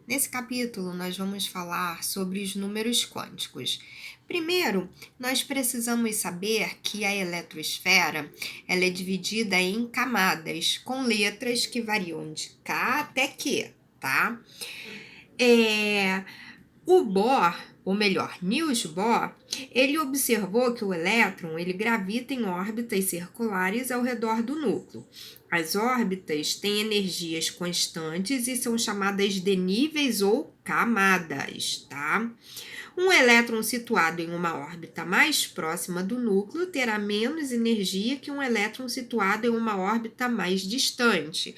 Nesse capítulo, nós vamos falar sobre os números quânticos. Primeiro, nós precisamos saber que a eletrosfera ela é dividida em camadas, com letras que variam de K até Q, tá? O Bohr, ou melhor, Niels Bohr, ele observou que o elétron ele gravita em órbitas circulares ao redor do núcleo. As órbitas têm energias constantes e são chamadas de níveis ou camadas, tá? Um elétron situado em uma órbita mais próxima do núcleo terá menos energia que um elétron situado em uma órbita mais distante.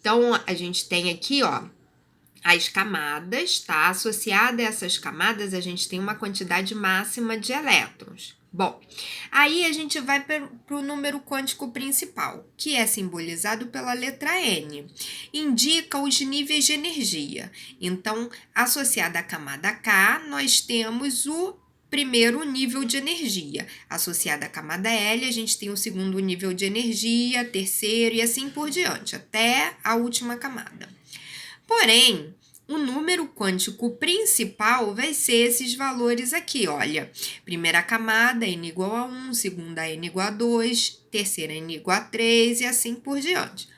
Então, a gente tem aqui, ó, as camadas, tá? Associada a essas camadas, a gente tem uma quantidade máxima de elétrons. Bom, aí a gente vai para o número quântico principal, que é simbolizado pela letra N. Indica os níveis de energia. Então, associada à camada K, nós temos o primeiro nível de energia. Associada à camada L, a gente tem o segundo nível de energia, terceiro e assim por diante, até a última camada. Porém, o número quântico principal vai ser esses valores aqui, olha. Primeira camada, n igual a 1, segunda, n igual a 2, terceira, n igual a 3 e assim por diante.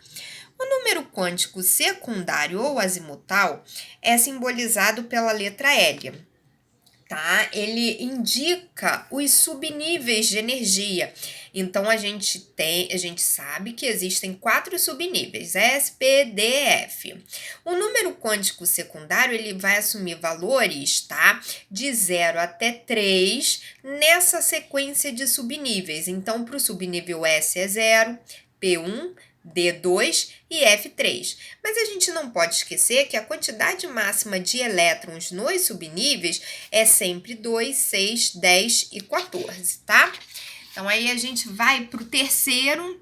O número quântico secundário ou azimutal é simbolizado pela letra L, tá? Ele indica os subníveis de energia. Então a gente sabe que existem 4 subníveis, S, P, D, F. O número quântico secundário, ele vai assumir valores, tá? De 0 até 3 nessa sequência de subníveis. Então, para o subnível S é 0, P1, D2 e F3. Mas a gente não pode esquecer que a quantidade máxima de elétrons nos subníveis é sempre 2, 6, 10 e 14, tá? Então, aí a gente vai para o terceiro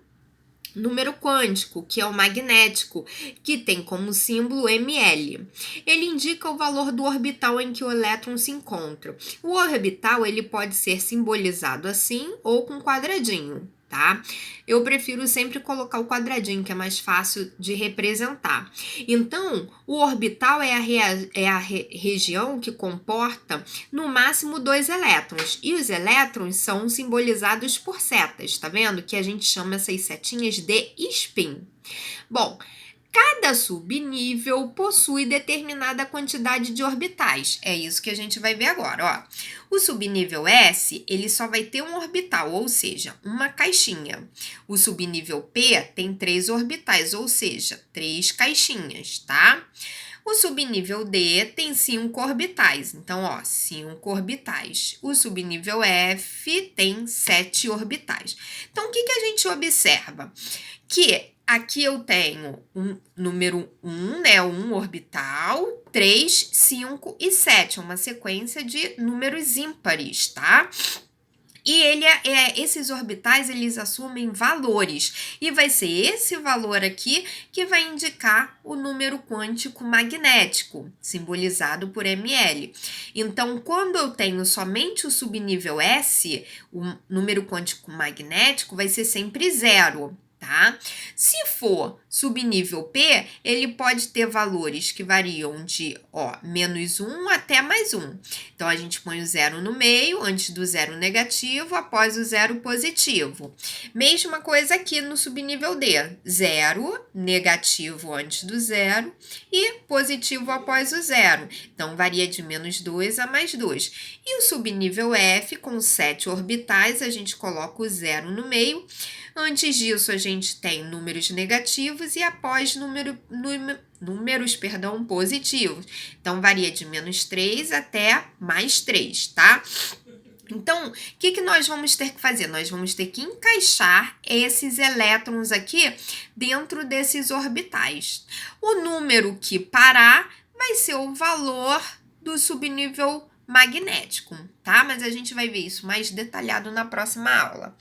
número quântico, que é o magnético, que tem como símbolo Ml. Ele indica o valor do orbital em que o elétron se encontra. O orbital ele pode ser simbolizado assim ou com quadradinho, tá? Eu prefiro sempre colocar o quadradinho, que é mais fácil de representar. Então, o orbital é a região que comporta no máximo 2 elétrons. E os elétrons são simbolizados por setas, tá vendo? Que a gente chama essas setinhas de spin. Bom, cada subnível possui determinada quantidade de orbitais. É isso que a gente vai ver agora, ó. O subnível S, ele só vai ter um orbital, ou seja, uma caixinha. O subnível P tem 3 orbitais, ou seja, 3 caixinhas, tá? O subnível D tem 5 orbitais, então, ó, 5 orbitais. O subnível F tem 7 orbitais. Então, o que a gente observa? Que aqui eu tenho um número 1, né, um orbital, 3, 5 e 7, uma sequência de números ímpares, tá? E esses orbitais, eles assumem valores. E vai ser esse valor aqui que vai indicar o número quântico magnético, simbolizado por Ml. Então, quando eu tenho somente o subnível S, o número quântico magnético vai ser sempre 0. Tá? Se for subnível P, ele pode ter valores que variam de menos 1 até mais 1. Então, a gente põe o 0 no meio, antes do 0 negativo, após o 0 positivo. Mesma coisa aqui no subnível D. 0, negativo antes do 0 e positivo após o 0. Então, varia de menos 2 a mais 2. E o subnível F, com 7 orbitais, a gente coloca o 0 no meio. Antes disso, a gente tem números negativos e após números positivos. Então, varia de menos 3 até mais 3, tá? Então, o que nós vamos ter que fazer? Nós vamos ter que encaixar esses elétrons aqui dentro desses orbitais. O número que parar vai ser o valor do subnível magnético, tá? Mas a gente vai ver isso mais detalhado na próxima aula.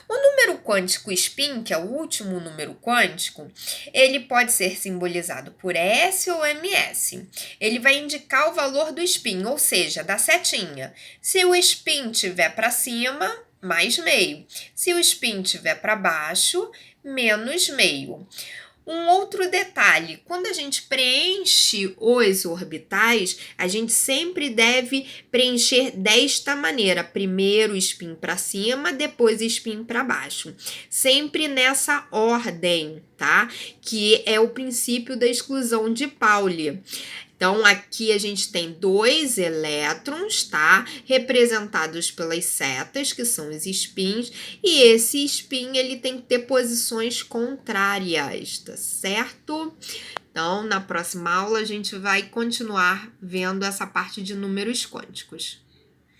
O número quântico spin, que é o último número quântico, ele pode ser simbolizado por S ou MS. Ele vai indicar o valor do spin, ou seja, da setinha. Se o spin estiver para cima, mais meio. Se o spin estiver para baixo, menos meio. Um outro detalhe, quando a gente preenche os orbitais, a gente sempre deve preencher desta maneira: primeiro spin para cima, depois spin para baixo. Sempre nessa ordem, tá? Que é o princípio da exclusão de Pauli. Então, aqui a gente tem 2 elétrons, tá? Representados pelas setas, que são os spins, e esse spin, ele tem que ter posições contrárias, tá certo? Então, na próxima aula, a gente vai continuar vendo essa parte de números quânticos.